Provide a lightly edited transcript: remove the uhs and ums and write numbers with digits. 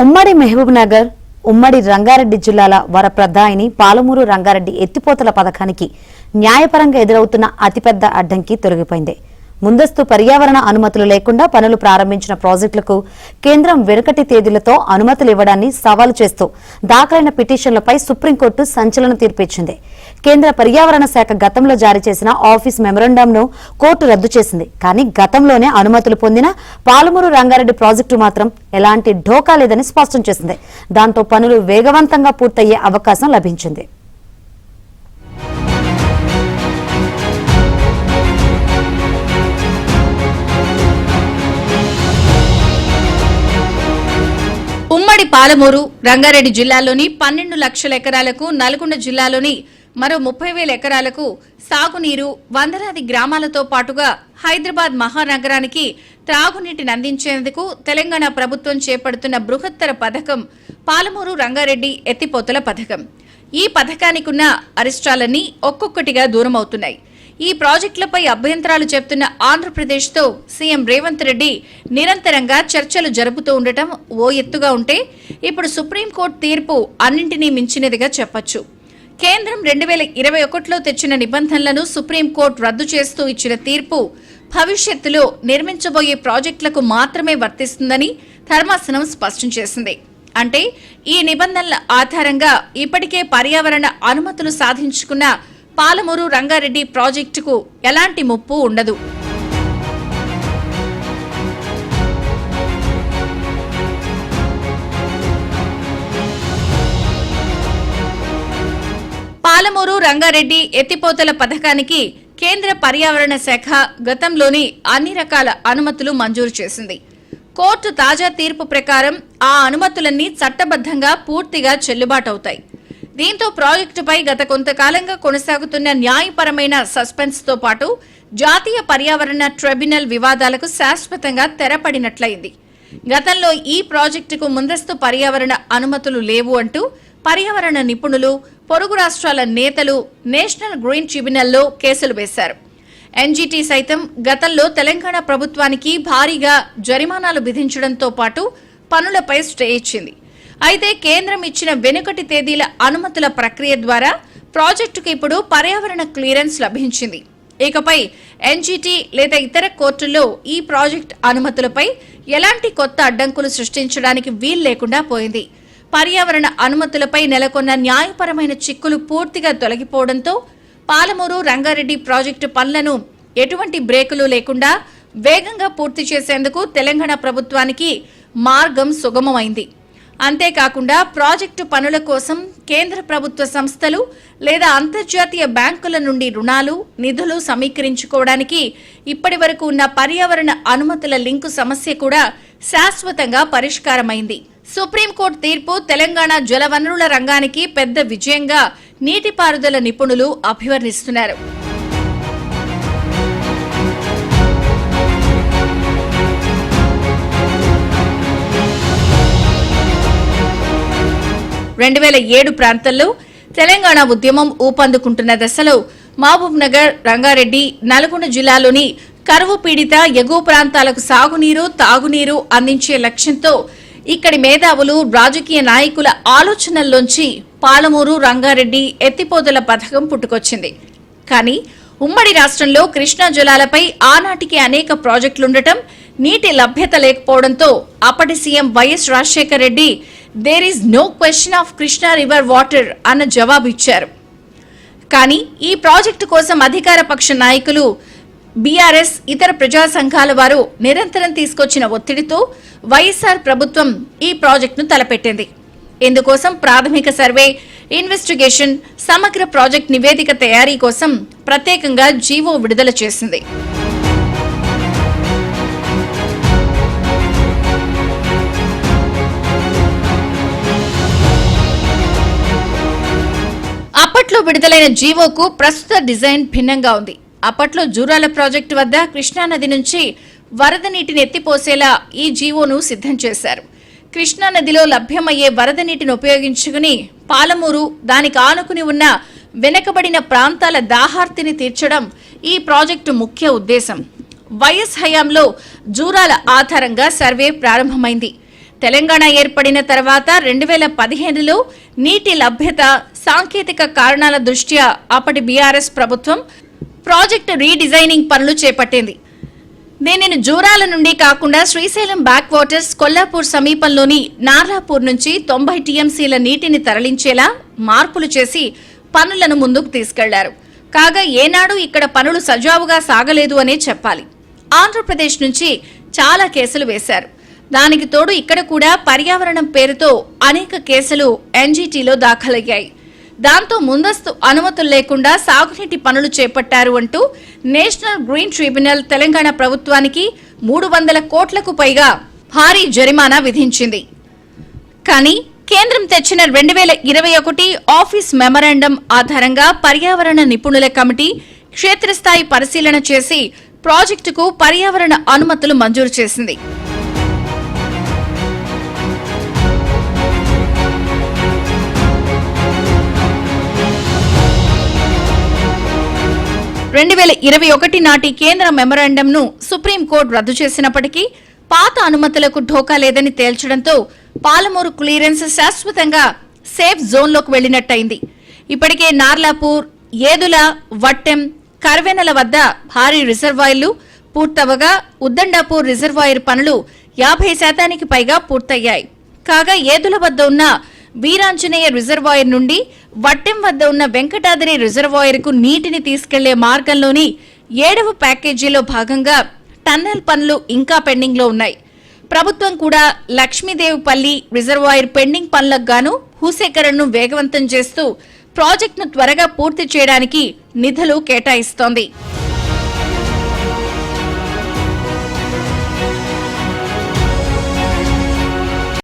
ఉమ్మడి మహబూబ్ నగర్, ఉమ్మడి రంగారెడ్డి జిల్లాల వరప్రదాయిని పాలమూరు రంగారెడ్డి ఎత్తిపోతల పథకానికి న్యాయపరంగా ఎదురవుతున్న అతిపెద్ద అడ్డంకి తొలగిపోయింది. ముందస్తు పర్యావరణ అనుమతులు లేకుండా పనులు ప్రారంభించిన ప్రాజెక్టులకు కేంద్రం వెనుకటి తేదీలతో అనుమతులు ఇవ్వడాన్ని సవాలు చేస్తూ దాఖలైన పిటిషన్లపై సుప్రీంకోర్టు సంచలన తీర్పిచ్చింది. కేంద్ర పర్యావరణ శాఖ గతంలో జారీ చేసిన ఆఫీస్ మెమరాండంను కోర్టు రద్దు చేసింది. కానీ గతంలోనే అనుమతులు పొందిన పాలమూరు రంగారెడ్డి ప్రాజెక్టు మాత్రం ఎలాంటి ఢోకా లేదని స్పష్టం చేసింది. దాంతో పనులు వేగవంతంగా పూర్తయ్యే అవకాశం లభించింది. ఉమ్మడి పాలమూరు రంగారెడ్డి జిల్లాలోని 12 లక్షల ఎకరాలకు, నల్గొండ జిల్లాలోని మరో 30,000 ఎకరాలకు సాగునీరు, వందలాది గ్రామాలతో పాటుగా హైదరాబాద్ మహానగరానికి త్రాగునీటిని అందించేందుకు తెలంగాణ ప్రభుత్వం చేపడుతున్న బృహత్తర పథకం పాలమూరు రంగారెడ్డి ఎత్తిపోతల పథకం. ఈ పథకానికున్న అరిష్టాలన్నీ ఒక్కొక్కటిగా దూరమవుతున్నాయి. ఈ ప్రాజెక్టులపై అభ్యంతరాలు చెప్తున్న ఆంధ్రప్రదేశ్తో సీఎం రేవంత్ రెడ్డి నిరంతరంగా చర్చలు జరుపుతూ ఉండటం ఓ ఎత్తుగా ఉంటే, ఇప్పుడు సుప్రీంకోర్టు తీర్పు అన్నింటినీ మించినదిగా చెప్పొచ్చు. కేంద్రం 2021లో తెచ్చిన నిబంధనలను సుప్రీంకోర్టు రద్దు చేస్తూ ఇచ్చిన తీర్పు భవిష్యత్తులో నిర్మించబోయే ప్రాజెక్టులకు మాత్రమే వర్తిస్తుందని ధర్మాసనం స్పష్టం చేసింది. అంటే ఈ నిబంధనల ఆధారంగా ఇప్పటికే పర్యావరణ అనుమతులు సాధించుకున్న పాలమూరు రంగారెడ్డి ప్రాజెక్టుకు ఎలాంటి ముప్పు ఉండదు. పాలమూరు రంగారెడ్డి ఎత్తిపోతల పథకానికి కేంద్ర పర్యావరణ శాఖ గతంలోని అన్ని రకాల అనుమతులు మంజూరు చేసింది. కోర్టు తాజా తీర్పు ప్రకారం ఆ అనుమతులన్నీ చట్టబద్ధంగా పూర్తిగా చెల్లుబాటవుతాయి. దీంతో ప్రాజెక్టుపై గత కొంతకాలంగా కొనసాగుతున్న న్యాయపరమైన సస్పెన్స్ తో పాటు జాతీయ పర్యావరణ ట్రిబ్యునల్ వివాదాలకు శాశ్వతంగా తెరపడినట్లయింది. గతంలో ఈ ప్రాజెక్టుకు ముందస్తు పర్యావరణ అనుమతులు లేవు అంటూ పర్యావరణ నిపుణులు, పొరుగు రాష్ట్రాల నేతలు నేషనల్ గ్రీన్ ట్రిబ్యునల్లో కేసులు వేశారు. ఎన్జీటీ సైతం గతంలో తెలంగాణ ప్రభుత్వానికి భారీగా జరిమానాలు విధించడంతో పాటు పనులపై స్టే ఇచ్చింది. అయితే కేంద్రం ఇచ్చిన వెనుకటి తేదీల అనుమతుల ప్రక్రియ ద్వారా ప్రాజెక్టుకు ఇప్పుడు పర్యావరణ క్లియరెన్స్ లభించింది. ఇకపై ఎన్జీటీ లేదా ఇతర కోర్టుల్లో ఈ ప్రాజెక్టు అనుమతులపై ఎలాంటి కొత్త అడ్డంకులు సృష్టించడానికి వీలు లేకుండా పోయింది. పర్యావరణ అనుమతులపై నెలకొన్న న్యాయపరమైన చిక్కులు పూర్తిగా తొలగిపోవడంతో పాలమూరు రంగారెడ్డి ప్రాజెక్టు పనులను ఎటువంటి బ్రేకులు లేకుండా వేగంగా పూర్తి చేసేందుకు తెలంగాణ ప్రభుత్వానికి మార్గం సుగమమైంది. అంతేకాకుండా ప్రాజెక్టు పనుల కోసం కేంద్ర ప్రభుత్వ సంస్థలు లేదా అంతర్జాతీయ బ్యాంకుల నుండి రుణాలు, నిధులు సమీకరించుకోవడానికి ఇప్పటి వరకు ఉన్న పర్యావరణ అనుమతుల లింకు సమస్య కూడా శాశ్వతంగా పరిష్కారమైంది. సుప్రీంకోర్టు తీర్పు తెలంగాణ జలవనరుల రంగానికి పెద్ద విజయంగా నీటిపారుదల నిపుణులు అభివర్ణిస్తున్నారు. ప్రాంతంలో తెలంగాణ ఉద్యమం ఊపందుకుంటున్న దశలో మహబూబ్ నగర్, రంగారెడ్డి, నల్గొండ జిల్లాలోని కరువు పీడిత ఎగువ ప్రాంతాలకు సాగునీరు, తాగునీరు అందించే లక్ష్యంతో ఇక్కడి మేధావులు, రాజకీయ నాయకుల ఆలోచనల్లోంచి పాలమూరు రంగారెడ్డి ఎత్తిపోతల పథకం పుట్టుకొచ్చింది. కానీ ఉమ్మడి రాష్ట్రంలో కృష్ణా జలాలపై ఆనాటికి అనేక ప్రాజెక్టులుండటం, నీటి లభ్యత లేకపోవడంతో అప్పటి CM YS Rajasekhara Reddy there is no question of Krishna river water అన్న జవాబు ఇచ్చారు. కానీ ఈ ప్రాజెక్టు కోసం అధికార పక్ష నాయకులు, బీఆర్ఎస్, ఇతర ప్రజా సంఘాల వారు నిరంతరం తీసుకొచ్చిన ఒత్తిడితో వైఎస్ఆర్ ప్రభుత్వం ఈ ప్రాజెక్టును తలపెట్టింది. ఇందుకోసం ప్రాథమిక సర్వే, ఇన్వెస్టిగేషన్, సమగ్ర ప్రాజెక్టు నివేదిక తయారీ కోసం ప్రత్యేకంగా జీవో విడుదల చేసింది. అప్పట్లో విడుదలైన జీవోకు ప్రస్తుత డిజైన్ భిన్నంగా ఉంది. అప్పట్లో జూరాల ప్రాజెక్టు వద్ద కృష్ణానది నుంచి వరద నీటిని ఎత్తిపోసేలా ఈ జీవోను సిద్ధం చేశారు. కృష్ణానదిలో లభ్యమయ్యే వరద నీటిని ఉపయోగించుకుని పాలమూరు, దానికి ఆనుకుని ఉన్న వెనకబడిన ప్రాంతాల దాహార్తిని తీర్చడం ఈ ప్రాజెక్టు ముఖ్య ఉద్దేశం. వైఎస్ హయాంలో జూరాల ఆధారంగా సర్వే ప్రారంభమైంది. తెలంగాణ ఏర్పడిన తర్వాత 2015లో నీటి లభ్యత, సాంకేతిక కారణాల దృష్ట్యా అప్పటి బీఆర్ఎస్ ప్రభుత్వం ప్రాజెక్టు రీడిజైనింగ్ పనులు చేపట్టింది. దీనిని జూరాల నుండి కాకుండా శ్రీశైలం బ్యాక్ వాటర్స్, కొల్లాపూర్ సమీపంలోని నార్లాపూర్ నుంచి 90 టీఎంసీల నీటిని తరలించేలా మార్పులు చేసి పనులను ముందుకు తీసుకెళ్లారు. కాగా ఏనాడు ఇక్కడ పనులు సజావుగా సాగలేదు అనే చెప్పాలి. ఆంధ్రప్రదేశ్ నుంచి చాలా కేసులు వేశారు. దానికి తోడు ఇక్కడ కూడా పర్యావరణం పేరుతో అనేక కేసులు ఎన్జీటీలో దాఖలయ్యాయి. దాంతో ముందస్తు అనుమతులు లేకుండా సాగునీటి పనులు చేపట్టారు అంటూ నేషనల్ గ్రీన్ ట్రిబ్యునల్ తెలంగాణ ప్రభుత్వానికి 300 కోట్లకు పైగా భారీ జరిమానా విధించింది. కానీ కేంద్రం తెచ్చిన 2021 ఆఫీస్ మెమరాండం ఆధారంగా పర్యావరణ నిపుణుల కమిటీ క్షేత్రస్థాయి పరిశీలన చేసి ప్రాజెక్టుకు పర్యావరణ అనుమతులు మంజూరు చేసింది. నాటి కేంద్ర మెమరాండంను సుప్రీంకోర్టు రద్దు చేసినప్పటికీ పాత అనుమతులకు ఢోకా లేదని తేల్చడంతో పాలమూరు క్లియరెన్స్ శాశ్వతంగా సేఫ్ జోన్లోకి వెళ్లినట్టయింది. ఇప్పటికే నార్లాపూర్, ఏదుల, వట్టెం, కర్వెనల వద్ద భారీ రిజర్వాయర్లు పూర్తవగా ఉద్దండాపూర్ రిజర్వాయర్ పనులు 50% పైగా పూర్తయ్యాయి. కాగా ఏదుల వద్ద ఉన్న వీరాంజనేయ రిజర్వాయర్ నుండి వట్టెం వద్ద ఉన్న వెంకటాద్రి రిజర్వాయర్కు నీటిని తీసుకెళ్లే మార్గంలోని 7వ ప్యాకేజీలో భాగంగా టన్నెల్ పనులు ఇంకా పెండింగ్లో ఉన్నాయి. ప్రభుత్వం కూడా లక్ష్మీదేవిపల్లి రిజర్వాయర్ పెండింగ్ పనులకు గాను భూసేకరణను వేగవంతం చేస్తూ ప్రాజెక్టును త్వరగా పూర్తి చేయడానికి నిధులు కేటాయిస్తోంది.